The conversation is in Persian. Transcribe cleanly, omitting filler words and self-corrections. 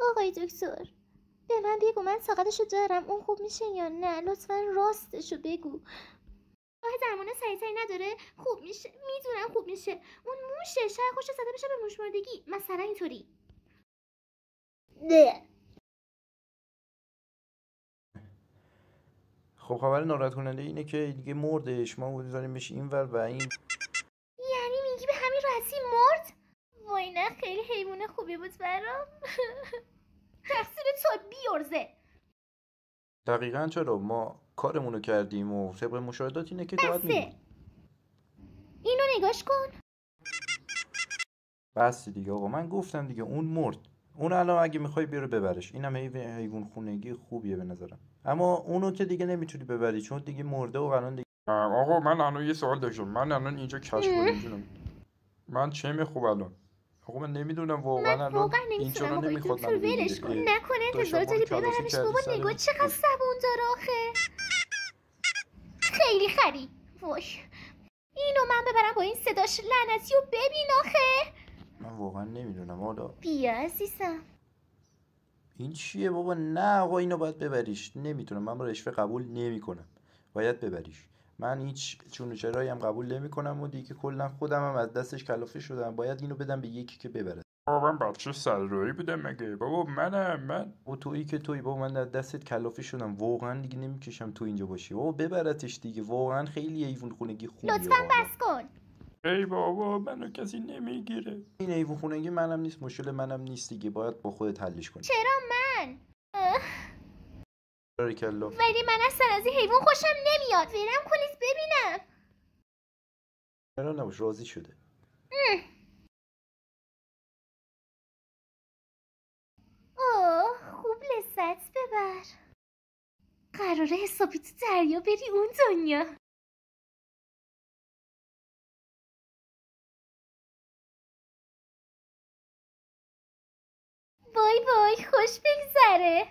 آقای دکتر به من بگو من طاقتشو دارم اون خوب میشه یا نه؟ لطفا راستشو بگو. راه درمان سریعتری نداره؟ خوب میشه، میدونم خوب میشه. اون موشه شاید خوش زده بشه به موشمردگی مثلا اینطوری. نه. خب خبر ناراحت کننده اینه که دیگه مردش، ما بذاریم بشه اینور و این. یعنی میگی به همین راحتی مرد؟ وای نه خیلی حیوان خوبی بود برام. تقصیر تو بیورزه. دقیقاً چرا ما کارمونو کردیم و طبق مشاهدات اینه که باید بسه میمون. اینو نگاش کن. بس دیگه آقا، من گفتم دیگه اون مرد. اون الان اگه میخوای بیاره ببرش، اینم حیوان خونگی خوبیه به نظرم. اما اونو که دیگه نمیتونی ببری چون دیگه مرده و قرار دیگه. آقا من الان یه سوال داشتم، من الان اینجا کشف جونم، من چه میخوام الان؟ آقا من نمیدونم من واقعا الان واقعا این چرا نمیتونم آقای نمیخواد دکتر منو ولش کن. بگیره. نکنه داشتم انتظار ما رو داری کلافه ببرمش کردی بابا. سر نگاه چقدر زبون داره آخه. خیلی خری. وای اینو من ببرم با این صداش لعنتی و ببین آخه. من واقعا نمیدونم حالا بیا عزیزم. این چیه بابا. نه آقا اینو باید ببریش، نمیتونم، من رشوه قبول نمیکنم، باید ببریش. من هیچ چون و چرایی هم قبول نمیکنم و دیگه کلا خودم هم از دستش کلافه شدم، باید اینو بدم به یکی که ببره. بابا من بچه سرایی بودم مگه؟ بابا من و تویی که تویی بابا، من از دستت کلافه شدم، واقعا دیگه نمیکشم تو اینجا باشی. بابا ببرتش دیگه، واقعا خیلی حیوان خونگی خوبیه. لطفا بس کن. ای بابا منو کسی نمیگیره. این حیوان خونگی منم نیست، مشکل منم نیست دیگه، باید با خودت حلش کنی. چرا من؟ باریکلا. ولی من اصلا از این حیوان خوشم نمیاد. برم کنید ببینم. چرا نباش، راضی شده. اوه خوب لذت ببر. قراره حسابی تو دریا بری اون دنیا. وای وای خوش بگذره.